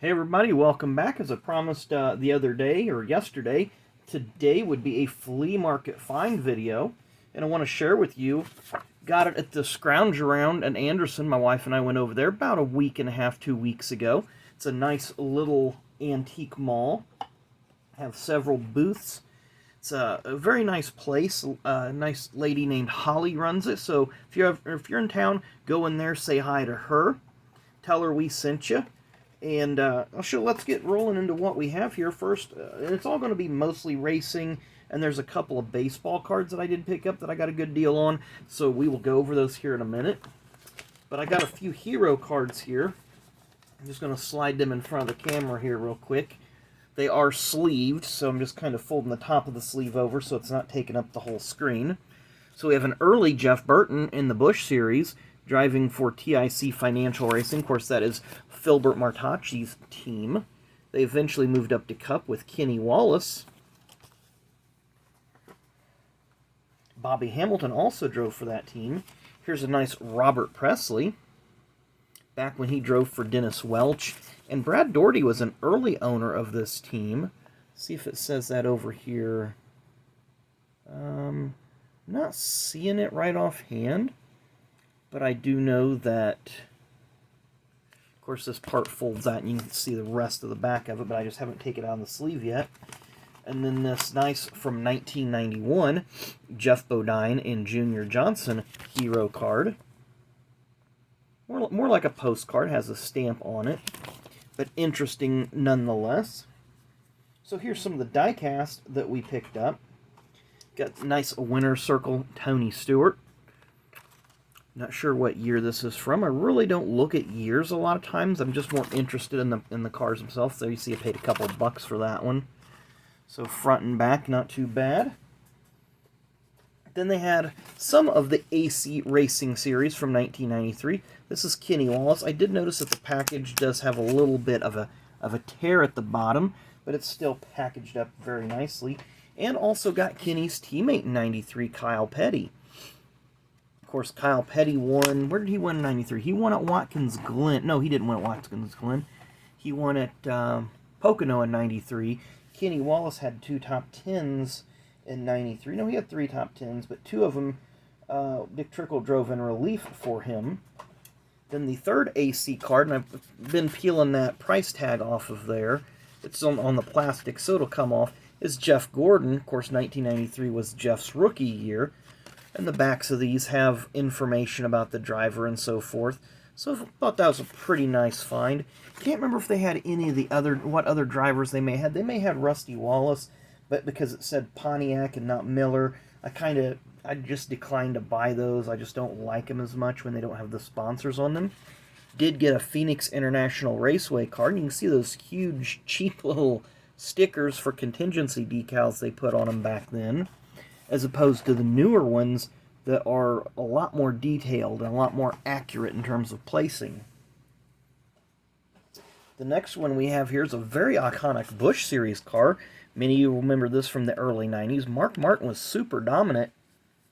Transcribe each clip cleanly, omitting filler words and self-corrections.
Hey everybody, welcome back. As I promised the other day, or yesterday, today would be a flea market find video, and I want to share with you. Got it at the Scrounge Around in Anderson. My wife and I went over there about a week and a half, 2 weeks ago. It's a nice little antique mall. Have several booths. It's a very nice place. A nice lady named Holly runs it. So if you're in town, go in there, say hi to her, tell her we sent you. And let's get rolling into what we have here first. And it's all going to be mostly racing, and there's a couple of baseball cards that I did pick up that I got a good deal on, so we will go over those here in a minute. But I got a few hero cards here. I'm just going to slide them in front of the camera here real quick. They are sleeved, so I'm just kind of folding the top of the sleeve over so it's not taking up the whole screen. So we have an early Jeff Burton in the Busch Series, driving for TIC Financial Racing. Of course, that is Filbert Martacci's team. They eventually moved up to Cup with Kenny Wallace. Bobby Hamilton also drove for that team. Here's a nice Robert Presley, back when he drove for Dennis Welch. And Brad Daugherty was an early owner of this team. See if it says that over here. Not seeing it right offhand, but I do know that, of course, this part folds out and you can see the rest of the back of it, but I just haven't taken it out of the sleeve yet. And then this nice, from 1991, Jeff Bodine and Junior Johnson hero card. More like a postcard, has a stamp on it, but interesting nonetheless. So here's some of the die-cast that we picked up. Got a nice winner circle Tony Stewart. Not sure what year this is from. I really don't look at years a lot of times. I'm just more interested in the cars themselves. So you see I paid a couple bucks for that one. So front and back, not too bad. Then they had some of the AC Racing Series from 1993. This is Kenny Wallace. I did notice that the package does have a little bit of a tear at the bottom, but it's still packaged up very nicely. And also got Kenny's teammate in 93, Kyle Petty. Of course, Kyle Petty won. Where did he win in 93? He won at Watkins Glen. No, he didn't win at Watkins Glen. He won at Pocono in 93. Kenny Wallace had 2 top 10s in 93. No, he had 3 top 10s, but 2 of them Dick Trickle drove in relief for him. Then the third AC card, and I've been peeling that price tag off of there. It's on the plastic, so it'll come off, is Jeff Gordon. Of course, 1993 was Jeff's rookie year. And the backs of these have information about the driver and so forth. So I thought that was a pretty nice find. Can't remember if they had any of the what other drivers they may have. They may have Rusty Wallace, but because it said Pontiac and not Miller, I just declined to buy those. I just don't like them as much when they don't have the sponsors on them. Did get a Phoenix International Raceway card. You can see those huge, cheap little stickers for contingency decals they put on them back then, as opposed to the newer ones that are a lot more detailed and a lot more accurate in terms of placing. The next one we have here is a very iconic Busch Series car. Many of you remember this from the early 90s. Mark Martin was super dominant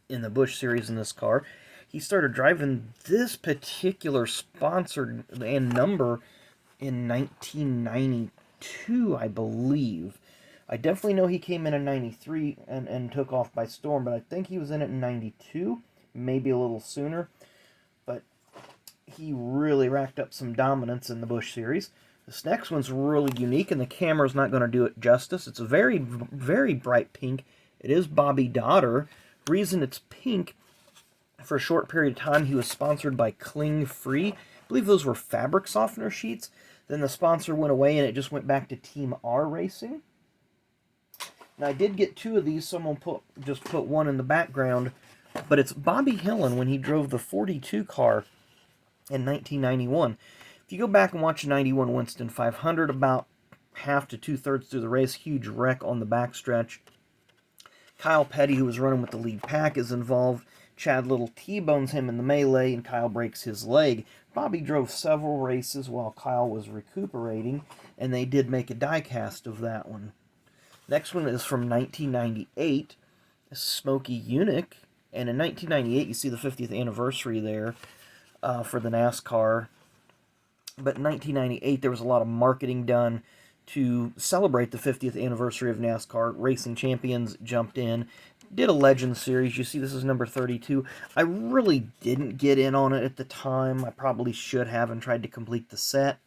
in the Busch Series in this car. He started driving this particular sponsor and number in 1992, I believe. I definitely know he came in 93 and took off by storm, but I think he was in it in 92, maybe a little sooner. But he really racked up some dominance in the Busch Series. This next one's really unique, and the camera's not going to do it justice. It's a very, very bright pink. It is Bobby Dodder. Reason it's pink, for a short period of time, he was sponsored by Cling Free. I believe those were fabric softener sheets. Then the sponsor went away, and it just went back to Team R Racing. Now, I did get 2 of these, so I'm going to just put one in the background. But it's Bobby Hillin when he drove the 42 car in 1991. If you go back and watch 91 Winston 500, about half to 2/3 through the race, huge wreck on the backstretch. Kyle Petty, who was running with the lead pack, is involved. Chad Little T-bones him in the melee, and Kyle breaks his leg. Bobby drove several races while Kyle was recuperating, and they did make a die-cast of that one. Next one is from 1998, Smokey Eunuch. And in 1998, you see the 50th anniversary there for the Nascar But in 1998, there was a lot of marketing done to celebrate the 50th anniversary of NASCAR. Racing Champions jumped in, did a Legend Series. You see, this is number 32. I really didn't get in on it at the time. I probably should have and tried to complete the set.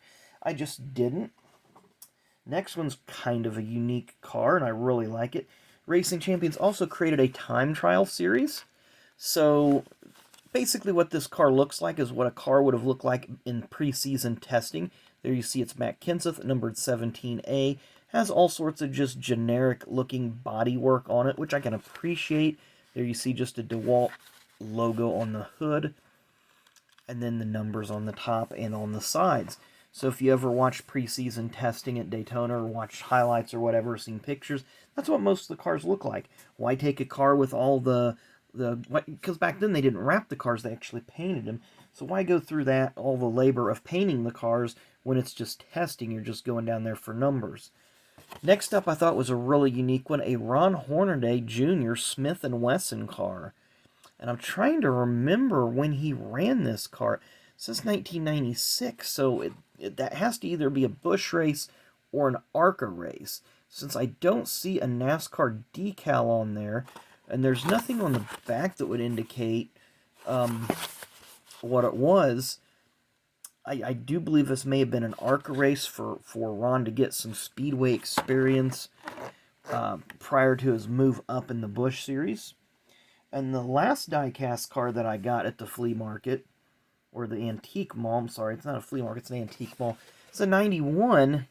I just didn't. Next one's kind of a unique car, and I really like it. Racing Champions also created a time trial series. So basically what this car looks like is what a car would have looked like in preseason testing. There you see it's Matt Kenseth, numbered 17A. Has all sorts of just generic-looking bodywork on it, which I can appreciate. There you see just a DeWalt logo on the hood, and then the numbers on the top and on the sides. So if you ever watched preseason testing at Daytona or watched highlights or whatever, seen pictures, that's what most of the cars look like. Why take a car with all because back then they didn't wrap the cars, they actually painted them. So why go through all the labor of painting the cars when it's just testing? You're just going down there for numbers. Next up, I thought was a really unique one, a Ron Hornaday Jr. Smith & Wesson car. And I'm trying to remember when he ran this car. It says 1996, so that has to either be a Busch race or an ARCA race. Since I don't see a NASCAR decal on there, and there's nothing on the back that would indicate what it was, I do believe this may have been an ARCA race for Ron to get some speedway experience prior to his move up in the Busch Series. And the last die-cast car that I got at the flea market, or the antique mall, I'm sorry, it's not a flea market, it's an antique mall. It's a 91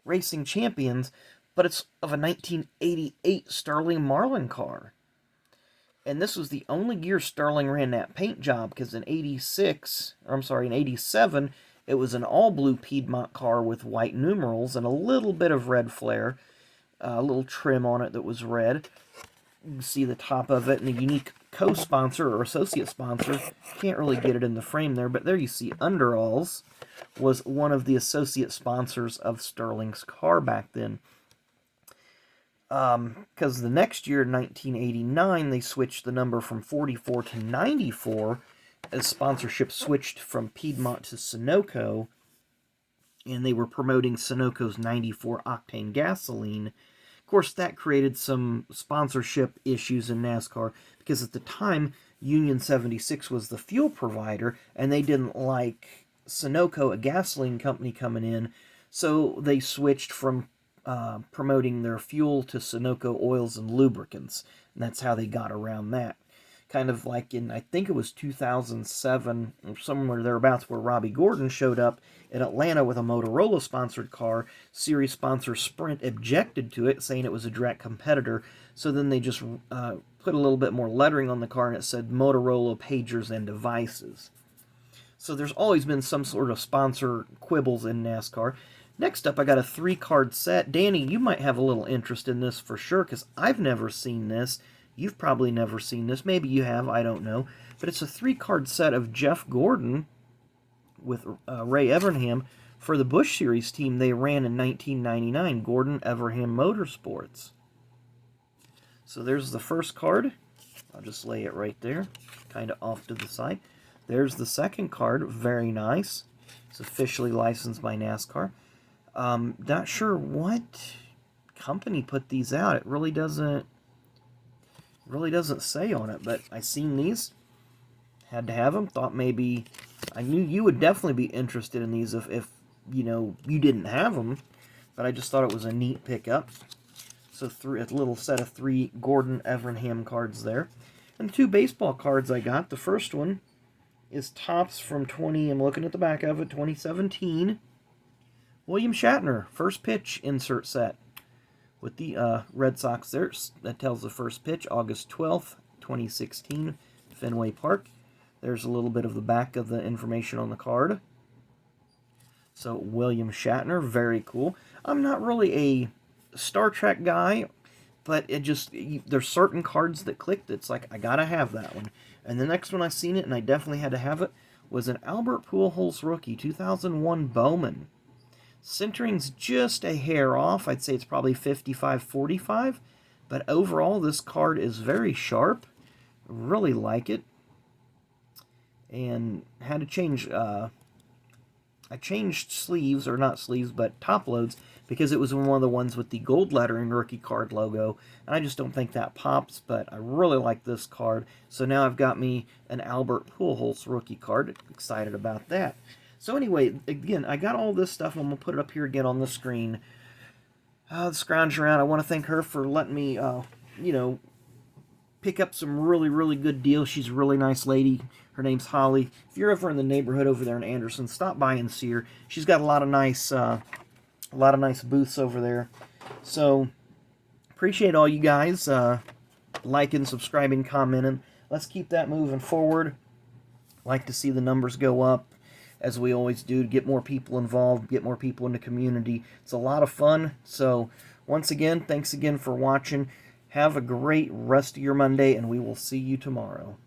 Racing Champions, but it's of a 1988 Sterling Marlin car. And this was the only year Sterling ran that paint job, because in 87, it was an all-blue Piedmont car with white numerals and a little bit of red flare, a little trim on it that was red. You can see the top of it, and a unique co-sponsor or associate sponsor. Can't really get it in the frame there, but there you see Underalls was one of the associate sponsors of Sterling's car back then. Because the next year, 1989, they switched the number from 44 to 94 as sponsorship switched from Piedmont to Sunoco, and they were promoting Sunoco's 94 octane gasoline. Of course, that created some sponsorship issues in NASCAR, because at the time, Union 76 was the fuel provider, and they didn't like Sunoco, a gasoline company, coming in, so they switched from promoting their fuel to Sunoco Oils and Lubricants, and that's how they got around that. Kind of like in, I think it was 2007, or somewhere thereabouts, where Robbie Gordon showed up in Atlanta with a Motorola-sponsored car. Series sponsor Sprint objected to it, saying it was a direct competitor, so then they just put a little bit more lettering on the car, and it said Motorola Pagers and Devices. So there's always been some sort of sponsor quibbles in NASCAR. Next up, I got a 3-card set. Danny, you might have a little interest in this for sure, because I've never seen this. You've probably never seen this. Maybe you have, I don't know. But it's a 3-card set of Jeff Gordon with Ray Evernham for the Busch Series team they ran in 1999, Gordon Evernham Motorsports. So there's the first card. I'll just lay it right there, kind of off to the side. There's the second card, very nice. It's officially licensed by NASCAR. Not sure what company put these out. It really doesn't say on it, but I seen these, had to have them. Thought maybe I knew you would definitely be interested in these if you know you didn't have them, but I just thought it was a neat pickup. So a little set of 3 Gordon Evernham cards there, and the 2 baseball cards I got. The first one is Topps from I'm looking at the back of it, 2017. William Shatner, first pitch insert set with the Red Sox there. That tells the first pitch, August 12th, 2016, Fenway Park. There's a little bit of the back of the information on the card. So, William Shatner, very cool. I'm not really a Star Trek guy, but there's certain cards that clicked. It's like, I gotta have that one. And the next one I seen it, and I definitely had to have it, was an Albert Pujols rookie, 2001 Bowman. Centering's just a hair off. I'd say it's probably 55-45. But overall, this card is very sharp. Really like it. And had to change I changed sleeves, or not sleeves, but top loads, because it was one of the ones with the gold lettering rookie card logo. And I just don't think that pops, but I really like this card. So now I've got me an Albert Pujols rookie card. Excited about that. So anyway, again, I got all this stuff. I'm going to put it up here again on the screen. Scrounge around. I want to thank her for letting me, you know, pick up some really, really good deals. She's a really nice lady. Her name's Holly. If you're ever in the neighborhood over there in Anderson, stop by and see her. She's got a lot of nice booths over there. So appreciate all you guys liking, subscribing, commenting. Let's keep that moving forward. Like to see the numbers go up, as we always do, to get more people involved, get more people in the community. It's a lot of fun. So once again, thanks again for watching. Have a great rest of your Monday, and we will see you tomorrow.